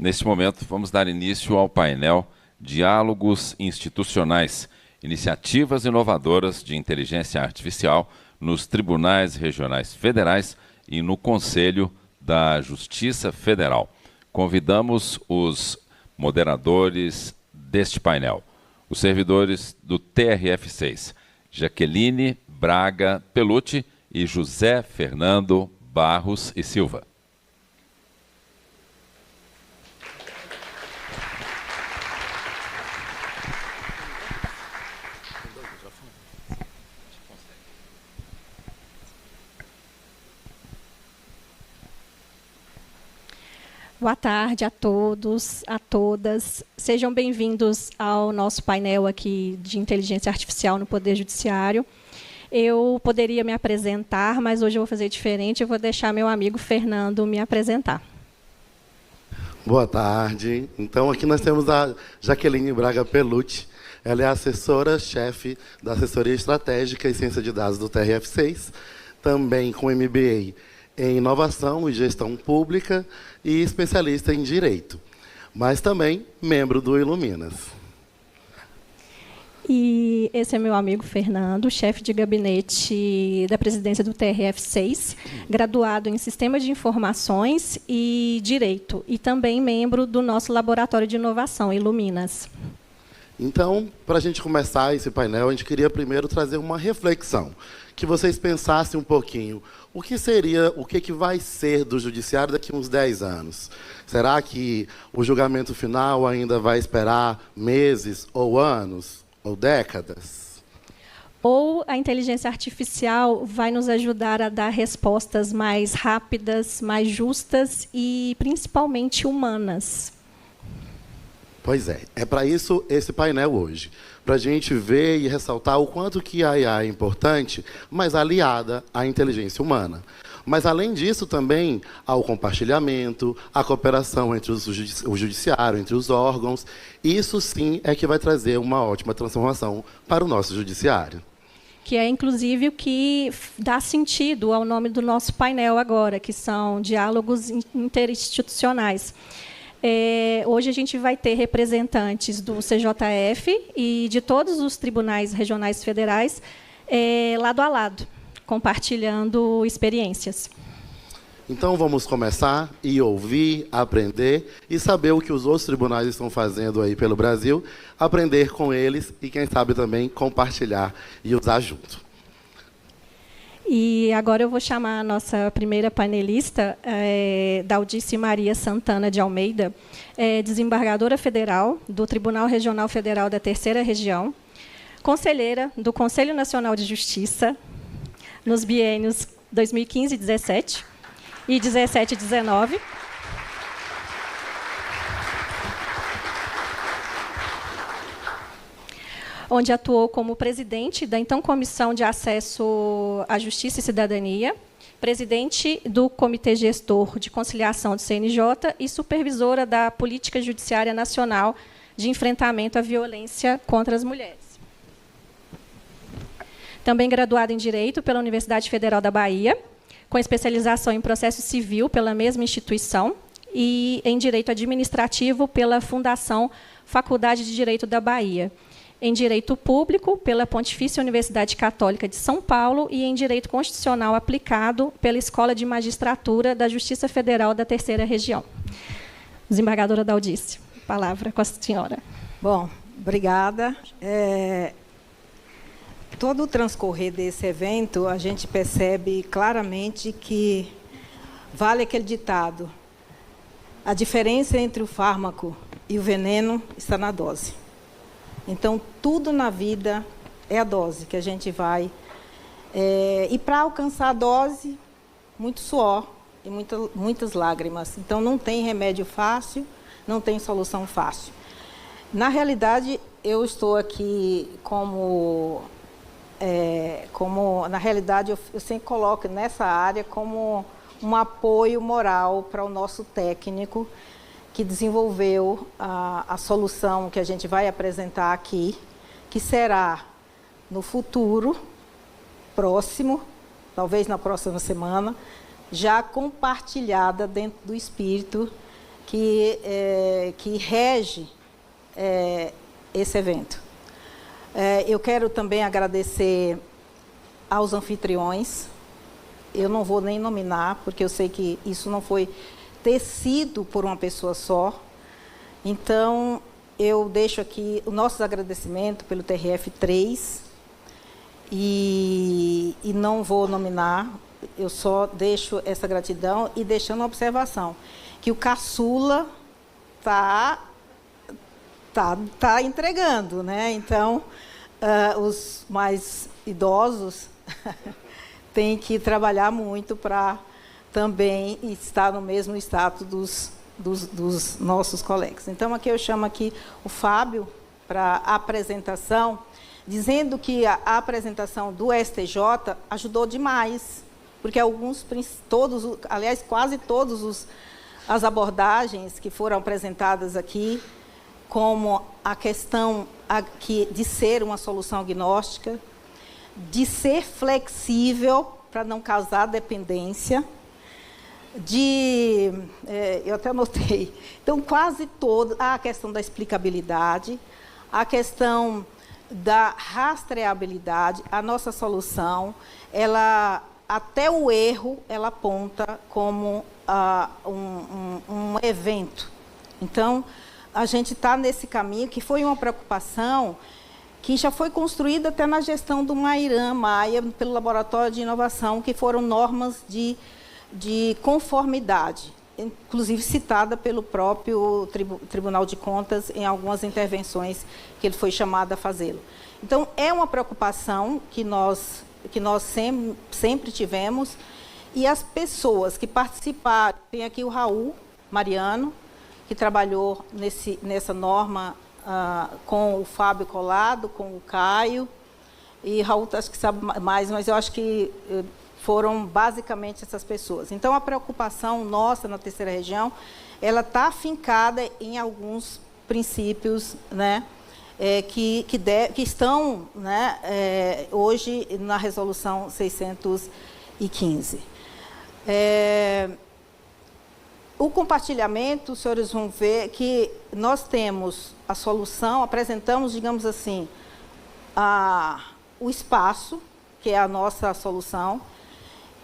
Neste momento, vamos dar início ao painel Diálogos Institucionais, Iniciativas Inovadoras de Inteligência Artificial nos Tribunais Regionais Federais e no Conselho da Justiça Federal. Convidamos os moderadores deste painel, os servidores do TRF6, Jaqueline Braga Pellucci e José Fernando Barros e Silva. Boa tarde a todos, a todas. Sejam bem-vindos ao nosso painel aqui de inteligência artificial no Poder Judiciário. Eu poderia me apresentar, mas hoje eu vou fazer diferente. Eu vou deixar meu amigo Fernando me apresentar. Boa tarde. Então, aqui nós temos a Jaqueline Braga Pellucci. Ela é assessora-chefe da Assessoria Estratégica e Ciência de Dados do TRF6, também com MBA em Inovação e Gestão Pública e especialista em Direito, mas também membro do Iluminas. E esse é meu amigo Fernando, chefe de gabinete da presidência do TRF6, graduado em Sistema de Informações e Direito, e também membro do nosso Laboratório de Inovação, Iluminas. Então, para a gente começar esse painel, a gente queria primeiro trazer uma reflexão, que vocês pensassem um pouquinho o que vai ser do judiciário daqui a uns 10 anos. Será que o julgamento final ainda vai esperar meses, ou anos, ou décadas? Ou a inteligência artificial vai nos ajudar a dar respostas mais rápidas, mais justas e, principalmente, humanas? Pois é para isso esse painel hoje, para a gente ver e ressaltar o quanto que a IA é importante, mas aliada à inteligência humana. Mas, além disso, também ao compartilhamento, à cooperação entre o judiciário, entre os órgãos. Isso, sim, é que vai trazer uma ótima transformação para o nosso judiciário. Que é, inclusive, o que dá sentido ao nome do nosso painel agora, que são diálogos interinstitucionais. Hoje a gente vai ter representantes do CJF e de todos os tribunais regionais federais lado a lado, compartilhando experiências. Então, vamos começar e ouvir, aprender e saber o que os outros tribunais estão fazendo aí pelo Brasil, aprender com eles e, quem sabe, também compartilhar e usar junto. E agora eu vou chamar a nossa primeira panelista, Daldice Maria Santana de Almeida, desembargadora federal do Tribunal Regional Federal da Terceira Região, conselheira do Conselho Nacional de Justiça nos biênios 2015-17 e 17-19. Onde atuou como presidente da então Comissão de Acesso à Justiça e Cidadania, presidente do Comitê Gestor de Conciliação do CNJ e supervisora da Política Judiciária Nacional de Enfrentamento à Violência contra as Mulheres. Também graduada em Direito pela Universidade Federal da Bahia, com especialização em Processo Civil pela mesma instituição e em Direito Administrativo pela Fundação Faculdade de Direito da Bahia, em Direito Público pela Pontifícia Universidade Católica de São Paulo e em Direito Constitucional aplicado pela Escola de Magistratura da Justiça Federal da Terceira Região. Desembargadora Daldice, palavra com a senhora. Bom, obrigada. Todo o transcorrer desse evento, a gente percebe claramente que vale aquele ditado: a diferença entre o fármaco e o veneno está na dose. Então, tudo na vida é a dose que a gente vai. E para alcançar a dose, muito suor e muitas lágrimas. Então, não tem remédio fácil, não tem solução fácil. Na realidade, eu estou aqui na realidade, eu sempre coloco nessa área como um apoio moral para o nosso técnico, que desenvolveu a solução que a gente vai apresentar aqui, que será, no futuro próximo, talvez na próxima semana, já compartilhada dentro do espírito que rege esse evento. Eu quero também agradecer aos anfitriões. Eu não vou nem nominar, porque eu sei que isso não foi tecido por uma pessoa só. Então, eu deixo aqui o nosso agradecimento pelo TRF3 e não vou nominar, eu só deixo essa gratidão e deixando uma observação, que o caçula tá entregando, né? Então, os mais idosos têm que trabalhar muito para também estar no mesmo status dos nossos colegas. Então, aqui eu chamo aqui o Fábio para a apresentação, dizendo que a apresentação do STJ ajudou demais, porque aliás, quase todas as abordagens que foram apresentadas aqui, como a questão aqui de ser uma solução agnóstica, de ser flexível para não causar dependência, eu até anotei, então quase todo, a questão da explicabilidade, a questão da rastreabilidade, a nossa solução, até o erro, ela aponta como um evento. Então, a gente está nesse caminho, que foi uma preocupação que já foi construída até na gestão do Mairan Maia, pelo Laboratório de Inovação, que foram normas de conformidade, inclusive citada pelo próprio Tribunal de Contas em algumas intervenções que ele foi chamado a fazê-lo. Então, é uma preocupação que nós sempre tivemos, e as pessoas que participaram, tem aqui o Raul Mariano, que trabalhou nessa norma com o Fábio Collado, com o Caio, e Raul acho que sabe mais, mas eu acho que foram basicamente essas pessoas. Então, a preocupação nossa na terceira região, ela está afincada em alguns princípios, né, que estão, né, hoje na resolução 615. O compartilhamento, os senhores vão ver que nós temos a solução, apresentamos, digamos assim, o espaço, que é a nossa solução,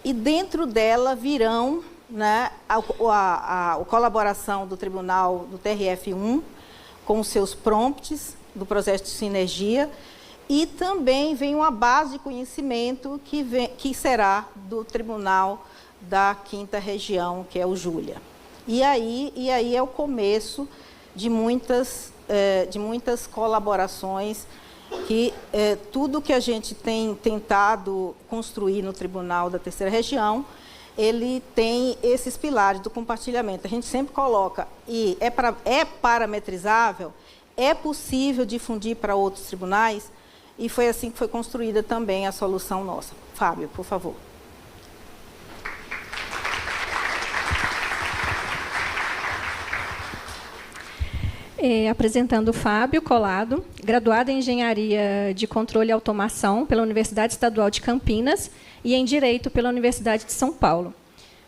e dentro dela virão, né, a colaboração do Tribunal do TRF1 com os seus prompts do processo de sinergia, e também vem uma base de conhecimento que será do Tribunal da Quinta Região, que é o Júlia. E aí é o começo de muitas colaborações, que tudo que a gente tem tentado construir no Tribunal da Terceira Região, ele tem esses pilares do compartilhamento. A gente sempre coloca, e é parametrizável, é possível difundir para outros tribunais, e foi assim que foi construída também a solução nossa. Fábio, por favor. Apresentando o Fábio Collado, graduado em Engenharia de Controle e Automação pela Universidade Estadual de Campinas e em Direito pela Universidade de São Paulo.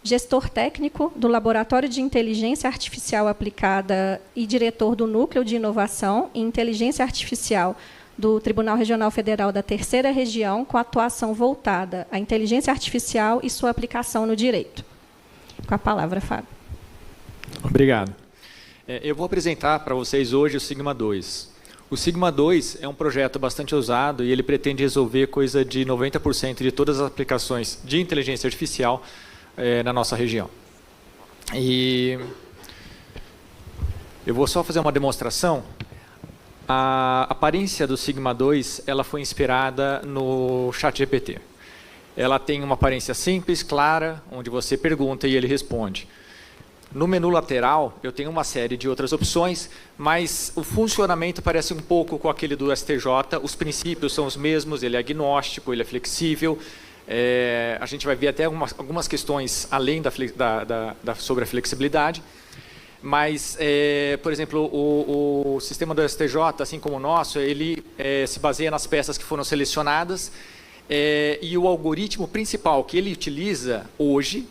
Gestor técnico do Laboratório de Inteligência Artificial Aplicada e diretor do Núcleo de Inovação e Inteligência Artificial do Tribunal Regional Federal da Terceira Região, com atuação voltada à inteligência artificial e sua aplicação no direito. Com a palavra, Fábio. Obrigado. Eu vou apresentar para vocês hoje o Sigma 2. O Sigma 2 é um projeto bastante ousado e ele pretende resolver coisa de 90% de todas as aplicações de inteligência artificial na nossa região. E eu vou só fazer uma demonstração. A aparência do Sigma 2 ela foi inspirada no ChatGPT. Ela tem uma aparência simples, clara, onde você pergunta e ele responde. No menu lateral, eu tenho uma série de outras opções, mas o funcionamento parece um pouco com aquele do STJ, os princípios são os mesmos, ele é agnóstico, ele é flexível, a gente vai ver até algumas questões além sobre a flexibilidade, mas, por exemplo, o sistema do STJ, assim como o nosso, ele se baseia nas peças que foram selecionadas, e o algoritmo principal que ele utiliza hoje,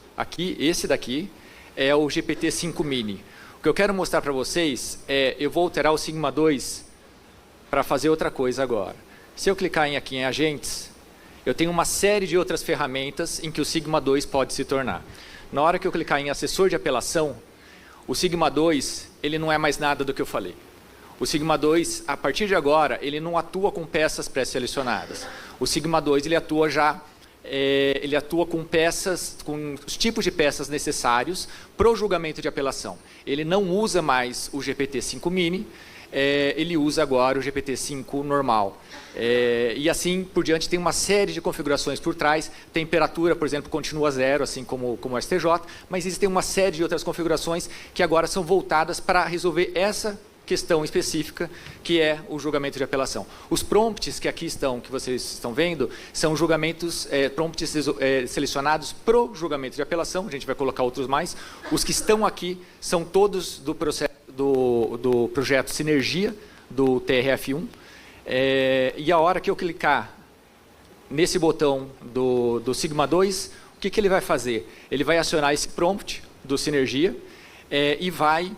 esse daqui, é o GPT-5 Mini. O que eu quero mostrar para vocês é, eu vou alterar o sigma 2 para fazer outra coisa agora. Se eu clicar aqui em agentes, eu tenho uma série de outras ferramentas em que o sigma 2 pode se tornar. Na hora que eu clicar em assessor de apelação, o sigma 2 ele não é mais nada do que eu falei. O sigma 2, a partir de agora, ele não atua com peças pré-selecionadas. O sigma 2 ele atua já, ele atua com peças, com os tipos de peças necessários para o julgamento de apelação. Ele não usa mais o GPT-5 Mini, ele usa agora o GPT-5 normal. E assim por diante, tem uma série de configurações por trás. Temperatura, por exemplo, continua zero, assim como o STJ, mas existem uma série de outras configurações que agora são voltadas para resolver essa questão específica, que é o julgamento de apelação. Os prompts que aqui estão, que vocês estão vendo, são julgamentos, prompts selecionados para o julgamento de apelação. A gente vai colocar outros mais. Os que estão aqui são todos do projeto Sinergia, do TRF1. E a hora que eu clicar nesse botão do sigma 2, o que ele vai fazer? Ele vai acionar esse prompt do Sinergia e vai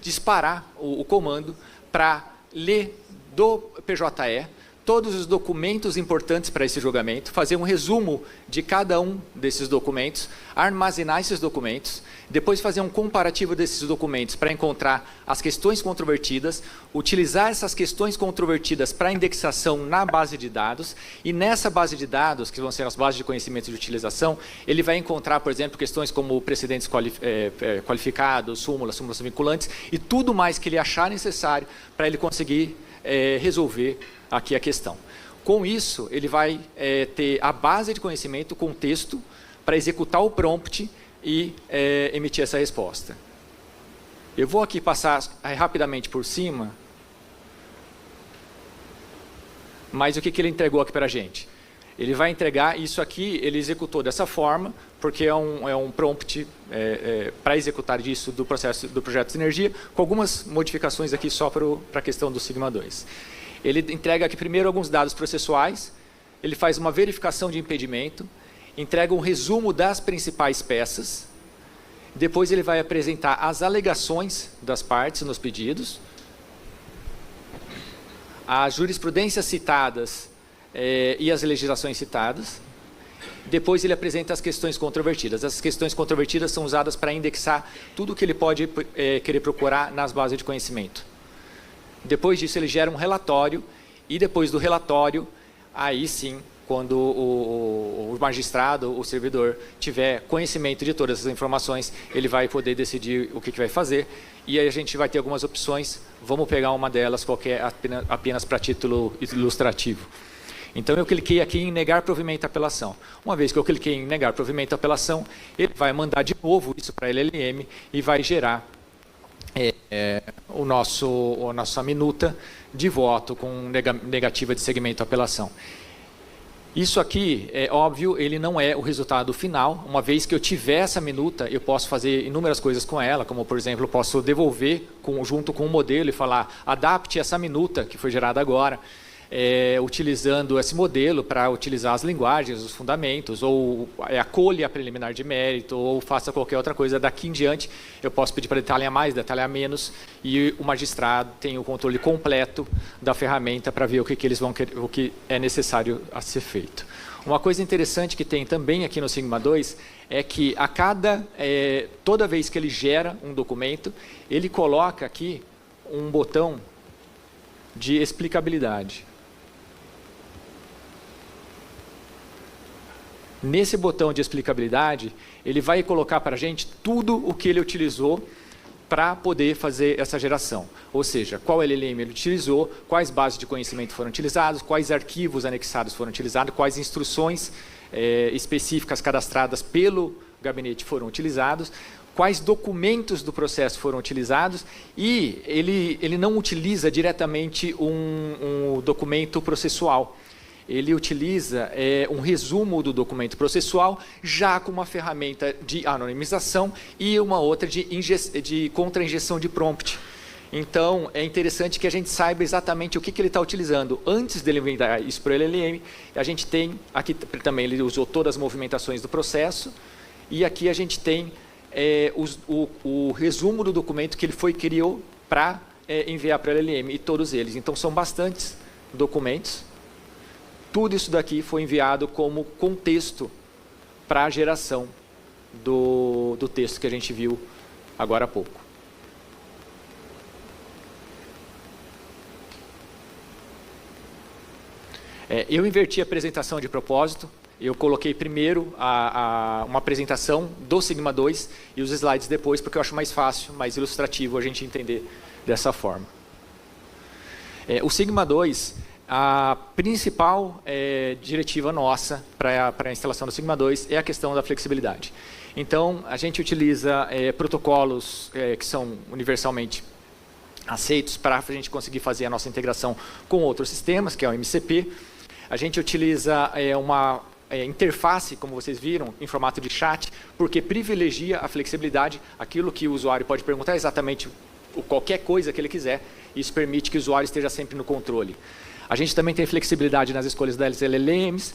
disparar o comando para ler do PJE todos os documentos importantes para esse julgamento, fazer um resumo de cada um desses documentos, armazenar esses documentos, depois fazer um comparativo desses documentos para encontrar as questões controvertidas, utilizar essas questões controvertidas para indexação na base de dados, e nessa base de dados, que vão ser as bases de conhecimento de utilização, ele vai encontrar, por exemplo, questões como precedentes qualificados, súmulas vinculantes, e tudo mais que ele achar necessário para ele conseguir resolver aqui a questão. Com isso, ele vai ter a base de conhecimento, o contexto, para executar o prompt e emitir essa resposta. Eu vou aqui passar rapidamente por cima, mas o que ele entregou aqui para a gente? Ele vai entregar isso aqui, ele executou dessa forma, porque é um prompt para executar disso do projeto Sinergia, com algumas modificações aqui só para a questão do sigma 2. Ele entrega aqui primeiro alguns dados processuais, ele faz uma verificação de impedimento, entrega um resumo das principais peças, depois ele vai apresentar as alegações das partes nos pedidos, as jurisprudências citadas e as legislações citadas. Depois ele apresenta as questões controvertidas. As questões controvertidas são usadas para indexar tudo o que ele pode querer procurar nas bases de conhecimento. Depois disso ele gera um relatório, e depois do relatório, aí sim, quando o magistrado, o servidor, tiver conhecimento de todas essas informações, ele vai poder decidir o que vai fazer, e aí a gente vai ter algumas opções. Vamos pegar uma delas, qualquer, apenas para título ilustrativo. Então eu cliquei aqui em negar provimento à apelação. Uma vez que eu cliquei em negar provimento à apelação, ele vai mandar de novo isso para a LLM e vai gerar a nossa minuta de voto com negativa de segmento à apelação. Isso aqui, é óbvio, ele não é o resultado final. Uma vez que eu tiver essa minuta, eu posso fazer inúmeras coisas com ela, como, por exemplo, eu posso devolver junto com o modelo e falar, adapte essa minuta que foi gerada agora, utilizando esse modelo para utilizar as linguagens, os fundamentos, ou acolha a preliminar de mérito, ou faça qualquer outra coisa. Daqui em diante, eu posso pedir para detalhar mais, detalhar menos, e o magistrado tem o controle completo da ferramenta para ver o que eles vão querer, o que é necessário a ser feito. Uma coisa interessante que tem também aqui no sigma 2 é que toda vez que ele gera um documento, ele coloca aqui um botão de explicabilidade. Nesse botão de explicabilidade, ele vai colocar para a gente tudo o que ele utilizou para poder fazer essa geração. Ou seja, qual LLM ele utilizou, quais bases de conhecimento foram utilizados, quais arquivos anexados foram utilizados, quais instruções específicas cadastradas pelo gabinete foram utilizados, quais documentos do processo foram utilizados, e ele não utiliza diretamente um documento processual. Ele utiliza um resumo do documento processual, já com uma ferramenta de anonimização e uma outra de contra-injeção de prompt. Então, é interessante que a gente saiba exatamente o que ele está utilizando. Antes dele enviar isso para o LLM, a gente tem, aqui também ele usou todas as movimentações do processo, e aqui a gente tem o resumo do documento que ele criou para enviar para a LLM, e todos eles. Então, são bastantes documentos. Tudo isso daqui foi enviado como contexto para a geração do texto que a gente viu agora há pouco. Eu inverti a apresentação de propósito. Eu coloquei primeiro uma apresentação do Sigma 2 e os slides depois, porque eu acho mais fácil, mais ilustrativo a gente entender dessa forma. O Sigma 2, a principal diretiva nossa para a instalação do Sigma 2 é a questão da flexibilidade. Então, a gente utiliza protocolos que são universalmente aceitos para a gente conseguir fazer a nossa integração com outros sistemas, que é o MCP. A gente utiliza uma interface, como vocês viram, em formato de chat, porque privilegia a flexibilidade. Aquilo que o usuário pode perguntar exatamente qualquer coisa que ele quiser. Isso permite que o usuário esteja sempre no controle. A gente também tem flexibilidade nas escolhas das LLMs.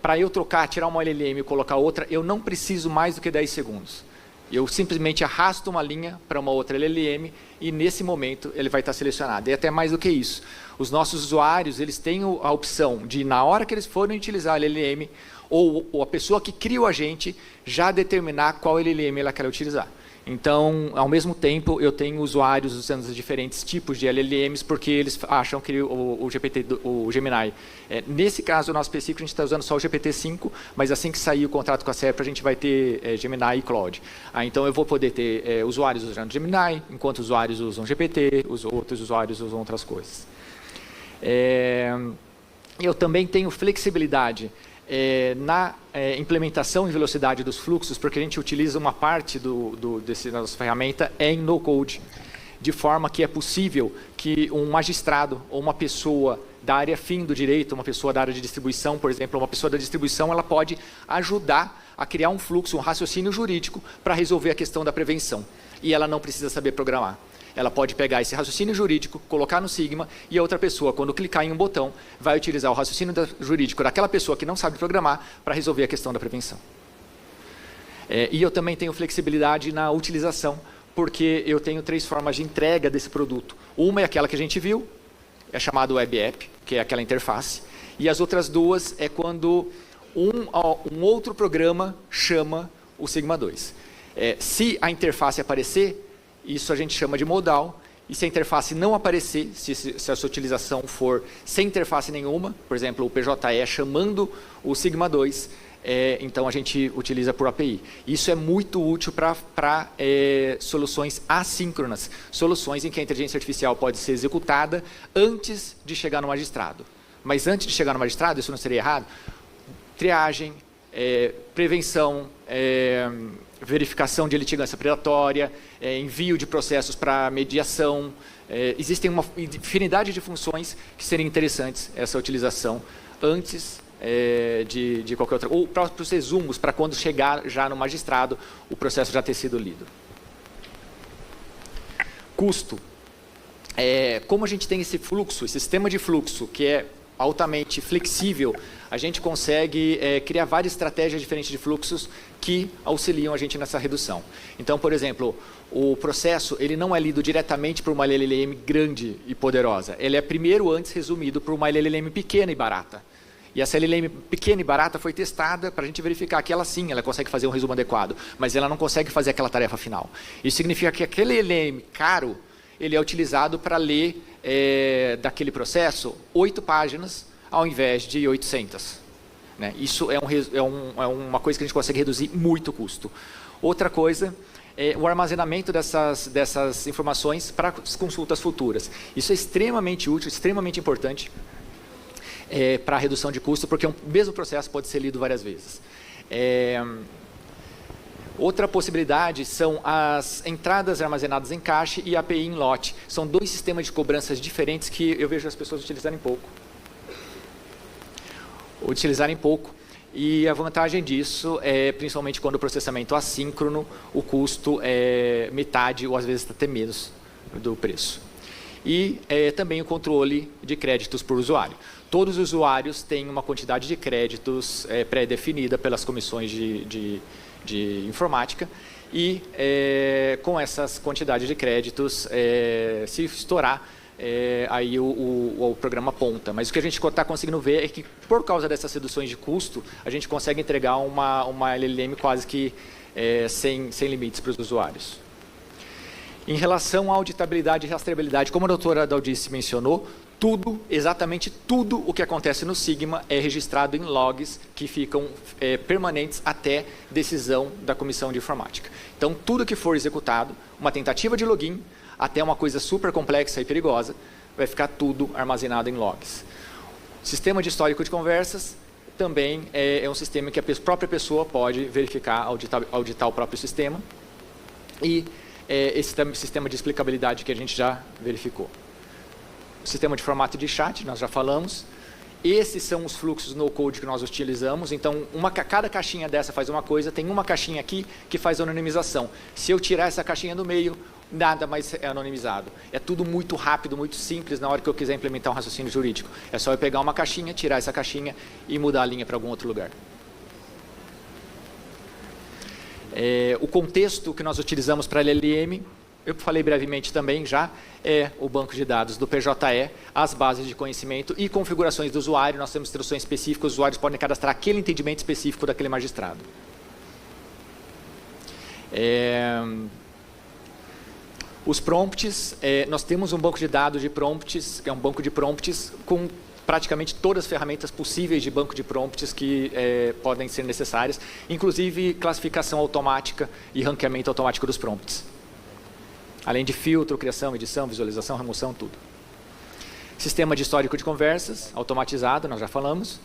Para eu tirar uma LLM e colocar outra, eu não preciso mais do que 10 segundos. Eu simplesmente arrasto uma linha para uma outra LLM e, nesse momento, ele vai estar selecionado. E até mais do que isso. Os nossos usuários, eles têm a opção de, na hora que eles forem utilizar a LLM, ou a pessoa que cria o agente, já determinar qual LLM ela quer utilizar. Então, ao mesmo tempo, eu tenho usuários usando os diferentes tipos de LLMs, porque eles acham que o Gemini... nesse caso, nosso específico, a gente está usando só o GPT-5, mas assim que sair o contrato com a Serpa, a gente vai ter Gemini e Claude. Então, eu vou poder ter usuários usando Gemini, enquanto usuários usam GPT, os outros usuários usam outras coisas. Eu também tenho flexibilidade na implementação e velocidade dos fluxos, porque a gente utiliza uma parte dessa nossa ferramenta em no-code, de forma que é possível que um magistrado ou uma pessoa da área fim do direito, uma pessoa da área de distribuição, por exemplo, uma pessoa da distribuição, ela pode ajudar a criar um fluxo, um raciocínio jurídico para resolver a questão da prevenção. E ela não precisa saber programar. Ela pode pegar esse raciocínio jurídico, colocar no Sigma, e a outra pessoa, quando clicar em um botão, vai utilizar o raciocínio jurídico daquela pessoa que não sabe programar para resolver a questão da prevenção. E eu também tenho flexibilidade na utilização, porque eu tenho 3 formas de entrega desse produto. Uma é aquela que a gente viu, é chamado Web App, que é aquela interface, e as outras 2 é quando um outro programa chama o Sigma 2. Se a interface aparecer, isso a gente chama de modal, e se a interface não aparecer, se a sua utilização for sem interface nenhuma, por exemplo, o PJE chamando o Sigma 2, então a gente utiliza por API. Isso é muito útil para soluções assíncronas, soluções em que a inteligência artificial pode ser executada antes de chegar no magistrado. Mas antes de chegar no magistrado, isso não seria errado? Triagem, prevenção, verificação de litigância predatória, envio de processos para mediação. Existem uma infinidade de funções que seriam interessantes essa utilização antes de qualquer outra. Ou próprios resumos para quando chegar já no magistrado o processo já ter sido lido. Custo. Como a gente tem esse fluxo, esse sistema de fluxo que é altamente flexível, a gente consegue criar várias estratégias diferentes de fluxos que auxiliam a gente nessa redução. Então, por exemplo, o processo ele não é lido diretamente por uma LLM grande e poderosa. Ele é primeiro antes resumido por uma LLM pequena e barata. E essa LLM pequena e barata foi testada para a gente verificar que ela sim, ela consegue fazer um resumo adequado, mas ela não consegue fazer aquela tarefa final. Isso significa que aquele LLM caro, ele é utilizado para ler daquele processo 8 páginas ao invés de 800. Né? Isso é uma coisa que a gente consegue reduzir muito o custo. Outra coisa é o armazenamento dessas informações para as consultas futuras. Isso é extremamente útil, extremamente importante para a redução de custo, porque o mesmo processo pode ser lido várias vezes. Outra possibilidade são as entradas armazenadas em cache e API em lote. São 2 sistemas de cobranças diferentes que eu vejo as pessoas utilizarem pouco. E a vantagem disso é, principalmente quando o processamento assíncrono, o custo é metade ou às vezes até menos do preço. E também o controle de créditos por usuário. Todos os usuários têm uma quantidade de créditos pré-definida pelas comissões de informática, e com essas quantidades de créditos, se estourar, aí o programa ponta. Mas o que a gente está conseguindo ver é que, por causa dessas reduções de custo, a gente consegue entregar uma LLM quase que sem limites para os usuários. Em relação à auditabilidade e rastreabilidade, como a doutora Daldice mencionou, exatamente tudo o que acontece no Sigma é registrado em logs que ficam permanentes até decisão da Comissão de Informática. Então, tudo que for executado, uma tentativa de login, até uma coisa super complexa e perigosa, vai ficar tudo armazenado em logs. Sistema de histórico de conversas também é um sistema que a própria pessoa pode verificar, auditar o próprio sistema. E esse sistema de explicabilidade que a gente já verificou. O sistema de formato de chat, nós já falamos. Esses são os fluxos no-code que nós utilizamos. Então, cada caixinha dessa faz uma coisa, tem uma caixinha aqui que faz anonimização. Se eu tirar essa caixinha do meio, nada mais é anonimizado. É tudo muito rápido, muito simples na hora que eu quiser implementar um raciocínio jurídico. É só eu pegar uma caixinha, tirar essa caixinha e mudar a linha para algum outro lugar. O contexto que nós utilizamos para a LLM, eu falei brevemente também já, é o banco de dados do PJE, as bases de conhecimento e configurações do usuário. Nós temos instruções específicas, os usuários podem cadastrar aquele entendimento específico daquele magistrado. Os prompts, nós temos um banco de dados de prompts, que é um banco de prompts com praticamente todas as ferramentas possíveis de banco de prompts que podem ser necessárias, inclusive classificação automática e ranqueamento automático dos prompts. Além de filtro, criação, edição, visualização, remoção, tudo. Sistema de histórico de conversas, automatizado, nós já falamos.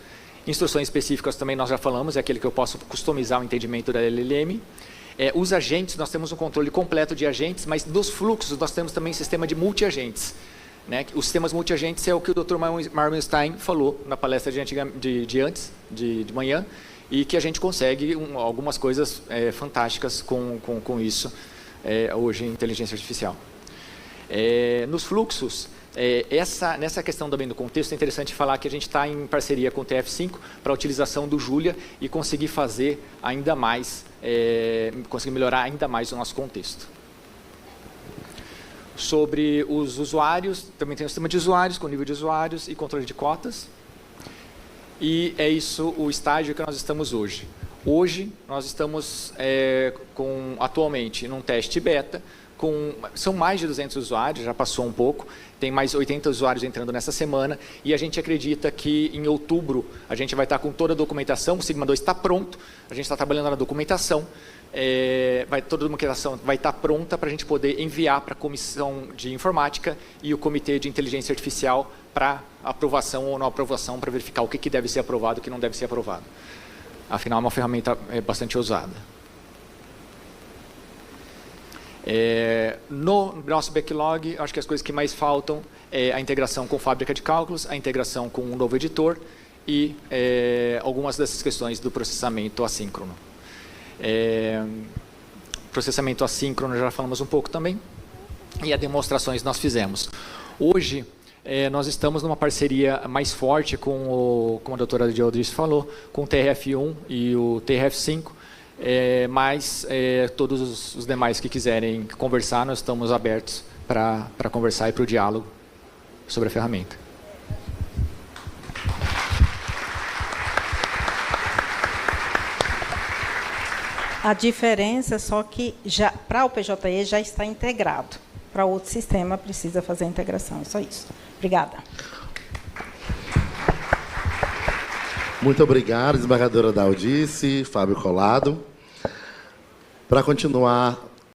Instruções específicas também nós já falamos, é aquele que eu posso customizar o entendimento da LLM. Os agentes, nós temos um controle completo de agentes, mas dos fluxos nós temos também sistema de multi-agentes. Os sistemas multi-agentes é o que o Dr. Marmenstein falou na palestra de manhã, e que a gente consegue algumas coisas fantásticas com isso hoje em inteligência artificial. Nos fluxos, nessa questão também do contexto, é interessante falar que a gente está em parceria com o TF5 para a utilização do Julia e conseguir fazer ainda mais, conseguir melhorar ainda mais o nosso contexto. Sobre os usuários, também tem o sistema de usuários, com nível de usuários e controle de cotas. E é isso o estágio que nós estamos hoje. Hoje, nós estamos atualmente num teste beta, são mais de 200 usuários, já passou um pouco, tem mais 80 usuários entrando nessa semana, e a gente acredita que em outubro a gente vai estar com toda a documentação, o Sigma 2 está pronto, a gente está trabalhando na documentação, toda a documentação vai estar pronta para a gente poder enviar para a Comissão de Informática e o Comitê de Inteligência Artificial para aprovação ou não aprovação, para verificar o que deve ser aprovado e o que não deve ser aprovado. Afinal, é uma ferramenta bastante ousada. No nosso backlog, acho que as coisas que mais faltam é a integração com fábrica de cálculos, a integração com um novo editor e algumas dessas questões do processamento assíncrono. Processamento assíncrono já falamos um pouco também, e as demonstrações nós fizemos. Hoje, nós estamos numa parceria mais forte como a doutora Daldice falou, com o TRF1 e o TRF5, mas todos os demais que quiserem conversar, nós estamos abertos para conversar e para o diálogo sobre a ferramenta. A diferença é só que para o PJE já está integrado. Para outro sistema precisa fazer a integração. É só isso. Obrigada. Muito obrigado, desembargadora Daldice, Fábio Collado. Para continuar